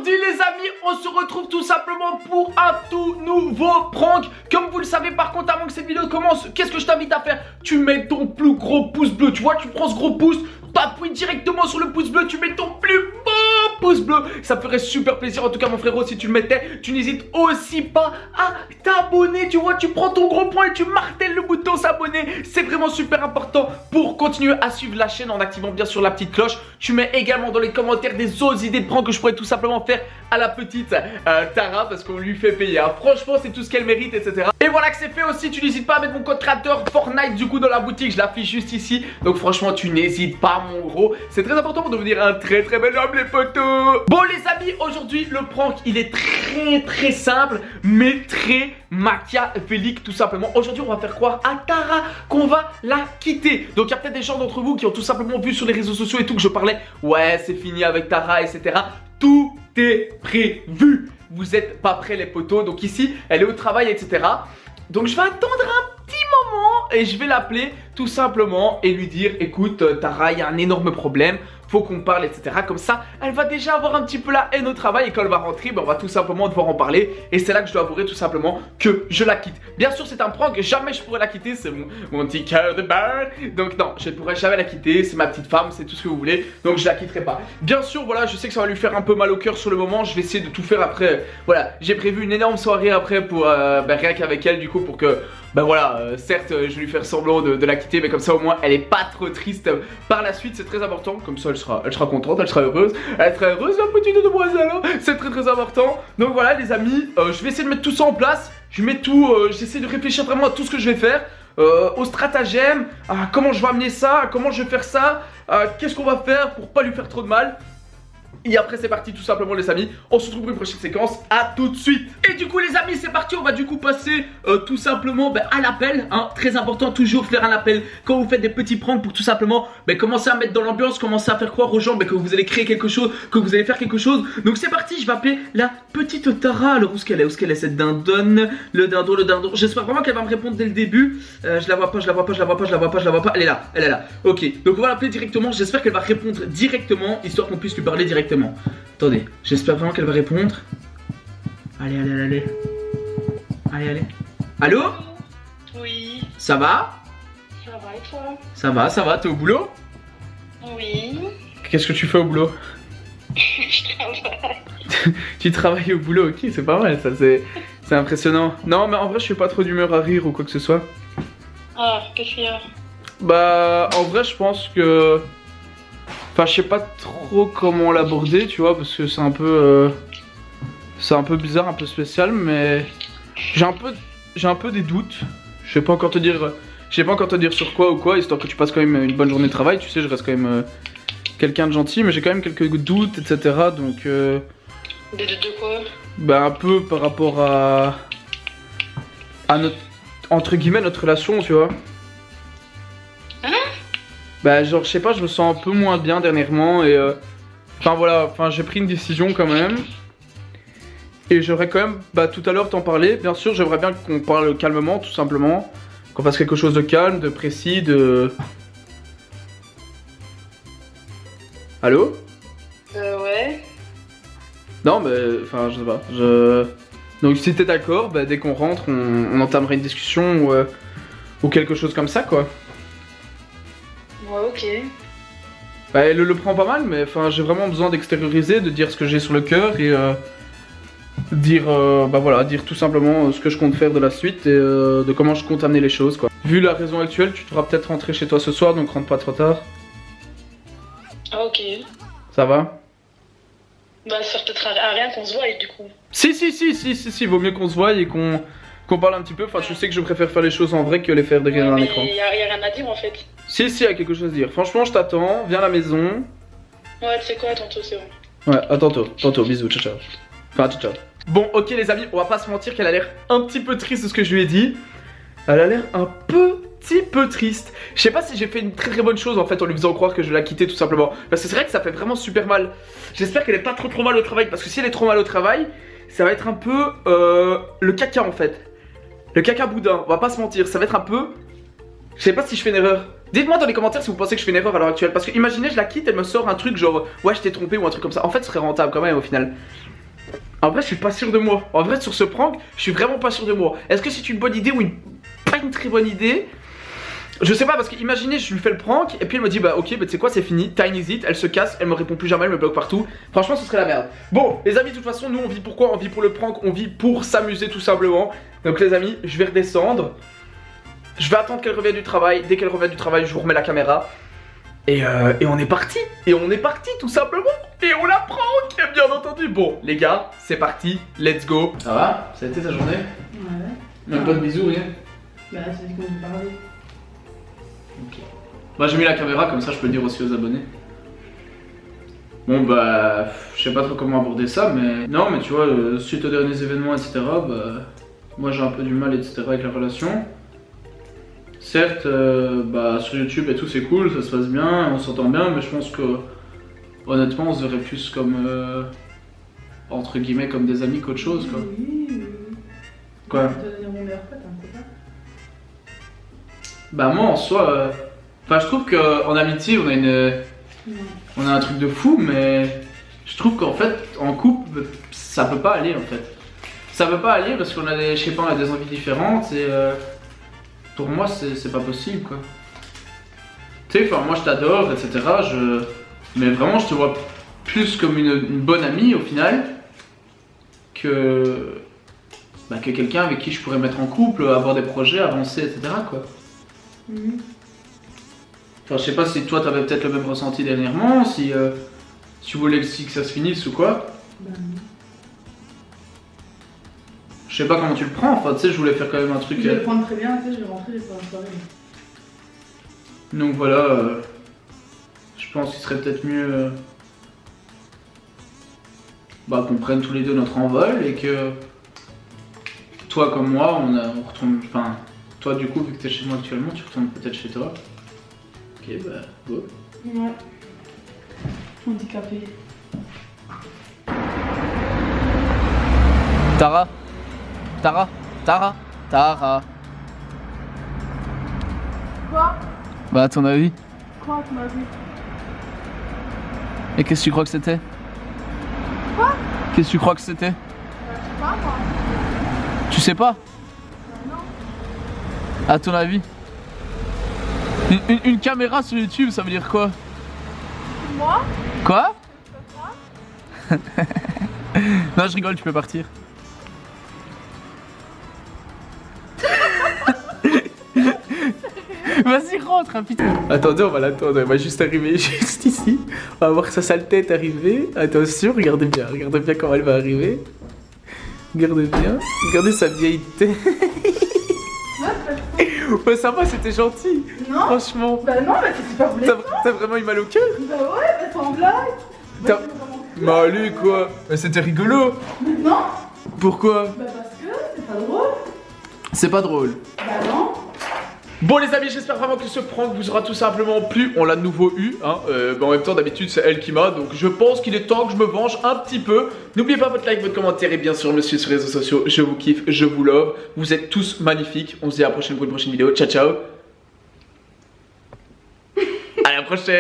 Aujourd'hui les amis, on se retrouve tout simplement pour un tout nouveau prank. Comme vous le savez par contre, avant que cette vidéo commence, qu'est-ce que je t'invite à faire? Tu mets ton plus gros pouce bleu, tu vois, tu prends ce gros pouce, t'appuies directement sur le pouce bleu, tu mets ton plus beau pouce bleu. Ça me ferait super plaisir, en tout cas mon frérot, si tu le mettais. Tu n'hésites aussi pas à t'abonner, tu vois, tu prends ton gros poing et tu martèles le bouton s'abonner. C'est vraiment super important pour continuer à suivre la chaîne en activant bien sûr la petite cloche. Tu mets également dans les commentaires des autres idées de prank que je pourrais tout simplement faire à la petite Tara, parce qu'on lui fait payer, hein. Franchement c'est tout ce qu'elle mérite, etc. Et voilà que c'est fait aussi. Tu n'hésites pas à mettre mon code créateur Fortnite du coup dans la boutique, je l'affiche juste ici. Donc franchement tu n'hésites pas mon gros. C'est très important pour devenir un très bel homme les potos. Bon les amis, aujourd'hui le prank il est très simple mais très machiavélique tout simplement. Aujourd'hui on va faire croire à Tara qu'on va la quitter. Donc il y a peut-être des gens d'entre vous qui ont tout simplement vu sur les réseaux sociaux et tout que je parlais, ouais c'est fini avec Tara, etc. Tout est prévu. Vous êtes pas prêts les potos. Donc ici elle est au travail, etc. Donc je vais attendre un petit moment et je vais l'appeler tout simplement et lui dire écoute Tara, il y a un énorme problème, faut qu'on parle, etc. Comme ça elle va déjà avoir un petit peu la haine au travail et quand elle va rentrer, ben, on va tout simplement devoir en parler. Et c'est là que je dois avouer tout simplement que je la quitte. Bien sûr c'est un prank, jamais je pourrais la quitter, c'est mon petit cœur de beurre. Donc non, je ne pourrais jamais la quitter, c'est ma petite femme, c'est tout ce que vous voulez. Donc je la quitterai pas. Bien sûr voilà, je sais que ça va lui faire un peu mal au cœur sur le moment. Je vais essayer de tout faire après. Voilà, j'ai prévu une énorme soirée après pour rien qu'avec elle du coup, pour que ben voilà, certes je vais lui faire semblant de la quitter, mais comme ça au moins elle est pas trop triste par la suite. C'est très important, comme ça elle sera contente, elle sera heureuse. Elle sera heureuse la petite demoiselle, hein. C'est très important. Donc voilà les amis, je vais essayer de mettre tout ça en place. Je mets tout, j'essaie de réfléchir vraiment à tout ce que je vais faire, au stratagème, à comment je vais amener ça, à comment je vais faire ça, qu'est-ce qu'on va faire pour pas lui faire trop de mal. Et après c'est parti tout simplement les amis, on se retrouve pour une prochaine séquence, à tout de suite. Et du coup les amis c'est parti, on va du coup passer tout simplement à l'appel, hein. Très important, toujours faire un appel quand vous faites des petits pranks pour tout simplement commencer à mettre dans l'ambiance, commencer à faire croire aux gens que vous allez créer quelque chose, que vous allez faire quelque chose. Donc c'est parti, je vais appeler la petite Tara. Alors où est-ce qu'elle est cette dindonne? Le dindon, j'espère vraiment qu'elle va me répondre dès le début. Je la vois pas, elle est là, ok. Donc on va l'appeler directement, j'espère qu'elle va répondre directement, histoire qu'on puisse lui parler directement. Attendez, j'espère vraiment qu'elle va répondre. Allez. Allô? Oui. Ça va? Ça va et toi? Ça va, t'es au boulot? Oui. Qu'est-ce que tu fais au boulot? Je travaille. Tu travailles au boulot, ok, c'est pas mal ça, c'est impressionnant. Non mais en vrai je suis pas trop d'humeur à rire ou quoi que ce soit. Ah, qu'est-ce qu'il y a? Bah en vrai je pense que... Enfin je sais pas trop comment l'aborder tu vois, parce que c'est un peu bizarre, un peu spécial, mais j'ai un peu des doutes. Je sais pas encore te dire sur quoi ou quoi, histoire que tu passes quand même une bonne journée de travail. Tu sais je reste quand même quelqu'un de gentil, mais j'ai quand même quelques doutes, etc. Donc Des doutes de quoi? bah un peu par rapport à notre, entre guillemets, notre relation, tu vois. Hein? Bah genre je sais pas, je me sens un peu moins bien dernièrement et enfin voilà, j'ai pris une décision quand même. Et j'aimerais quand même tout à l'heure t'en parler. Bien sûr j'aimerais bien qu'on parle calmement tout simplement. Qu'on fasse quelque chose de calme, de précis, de... Allô? Ouais. Non mais enfin je sais pas, donc si t'es d'accord, dès qu'on rentre on entamera une discussion ou quelque chose comme ça quoi. Ouais, ok. Elle le prend pas mal, mais enfin j'ai vraiment besoin d'extérioriser, de dire ce que j'ai sur le cœur et dire dire tout simplement ce que je compte faire de la suite et de comment je compte amener les choses quoi. Vu la raison actuelle, tu devras peut-être rentrer chez toi ce soir, donc rentre pas trop tard. Ah, ok. Ça va? Bah, ça sert peut-être à rien qu'on se voie du coup. Si, vaut mieux qu'on se voie et qu'on parle un petit peu. Enfin, tu sais que je préfère faire les choses en vrai que les faire derrière un écran. Y a rien à dire en fait. Si, y a quelque chose à dire. Franchement, je t'attends, viens à la maison. Ouais, tu sais quoi, tantôt c'est bon. Ouais, à tantôt, bisous, ciao. Enfin, ciao. Bon, ok les amis, on va pas se mentir qu'elle a l'air un petit peu triste de ce que je lui ai dit. Elle a l'air un petit peu triste. Je sais pas si j'ai fait une très bonne chose en fait en lui faisant croire que je la quittais tout simplement. Parce que c'est vrai que ça fait vraiment super mal. J'espère qu'elle est pas trop mal au travail, parce que si elle est trop mal au travail, ça va être un peu le caca en fait. Le caca boudin, on va pas se mentir, ça va être un peu... Je sais pas si je fais une erreur. Dites-moi dans les commentaires si vous pensez que je fais une erreur à l'heure actuelle. Parce que imaginez je la quitte, elle me sort un truc genre ouais je t'ai trompé ou un truc comme ça. En fait ce serait rentable quand même au final. En vrai, je suis pas sûr de moi. En vrai, sur ce prank, je suis vraiment pas sûr de moi. Est-ce que c'est une bonne idée ou pas une très bonne idée? Je sais pas, parce que imaginez, je lui fais le prank et puis elle me dit bah ok, bah tu sais quoi, c'est fini, time exit, elle se casse, elle me répond plus jamais, elle me bloque partout. Franchement, ce serait la merde. Bon, les amis, de toute façon, nous on vit pour quoi? On vit pour le prank, on vit pour s'amuser tout simplement. Donc les amis, je vais redescendre. Je vais attendre qu'elle revienne du travail. Dès qu'elle revient du travail, je vous remets la caméra. Et on est parti. Et on est parti tout simplement. Et on la prank, bien entendu. Bon, les gars, c'est parti, let's go. Ça va? Ça a été ta journée? Ouais. Même pas de bisous, rien? Bah, c'est ce qu'on vous parlait. Ok. Bah j'ai mis la caméra, comme ça je peux le dire aussi aux abonnés. Bon bah, je sais pas trop comment aborder ça, mais... Non mais tu vois, suite aux derniers événements, etc. Bah, moi j'ai un peu du mal, etc. avec la relation. Certes, bah sur YouTube et tout c'est cool, ça se passe bien, on s'entend bien, mais je pense que... Honnêtement on se verrait plus comme... entre guillemets comme des amis qu'autre chose quoi. Oui, oui. Quoi? Je vais te devenir mon meilleur pote, hein, c'est pas? Bah moi en soi... Enfin je trouve qu'en amitié on a une... On a un truc de fou, mais je trouve qu'en fait, en couple, ça peut pas aller en fait. Ça peut pas aller parce qu'on a des, je sais pas, on a des envies différentes et pour moi, c'est pas possible quoi. Tu sais, enfin, moi je t'adore, etc. Mais vraiment, je te vois plus comme une bonne amie au final que quelqu'un avec qui je pourrais mettre en couple, avoir des projets, avancer, etc. quoi. Enfin, je sais pas si toi t'avais peut-être le même ressenti dernièrement, si tu voulais que ça se finisse ou quoi. Bah non. Je sais pas comment tu le prends, enfin tu sais, je voulais faire quand même un truc. Je vais le prendre très bien, tu sais, je vais rentrer, je vais faire une soirée. Donc voilà, je pense qu'il serait peut-être mieux bah, qu'on prenne tous les deux notre envol et que toi comme moi, on retourne. Enfin, toi du coup, vu que t'es chez moi actuellement, tu retournes peut-être chez toi. Ok, bah, go. Ouais. Handicapé. Tara. Quoi? Bah, à ton avis? Quoi, tu m'as vu? Et qu'est-ce que tu crois que c'était? Quoi? Qu'est-ce que tu crois que c'était? Bah, je sais pas, moi. Tu sais pas? Bah, non. À ton avis? Une caméra sur YouTube, ça veut dire quoi? Moi? Quoi? Non, je rigole, tu peux partir. Vas-y, rentre, hein, putain. Attendez, on va l'attendre. Elle va juste arriver juste ici. On va voir sa sale tête arriver. Attention, regardez bien comment elle va arriver. Regardez bien. Regardez sa vieille tête. Ouais, ça va, c'était gentil. Non. Franchement. Bah non, bah c'est super blessant. T'as vraiment eu mal au cœur? Bah ouais, bah sans blague. T'as- Bah, c'est vraiment cool. Bah lui quoi. Mais c'était rigolo. Non. Pourquoi? Bah parce que c'est pas drôle. C'est pas drôle. Bah non. Bon les amis, j'espère vraiment que ce prank vous aura tout simplement plu. On l'a de nouveau eu, hein. En même temps d'habitude c'est elle qui m'a. Donc je pense qu'il est temps que je me venge un petit peu. N'oubliez pas votre like, votre commentaire et bien sûr me suivre sur les réseaux sociaux. Je vous kiffe, je vous love. Vous êtes tous magnifiques. On se dit à la prochaine pour une prochaine vidéo. Ciao ciao. À la prochaine.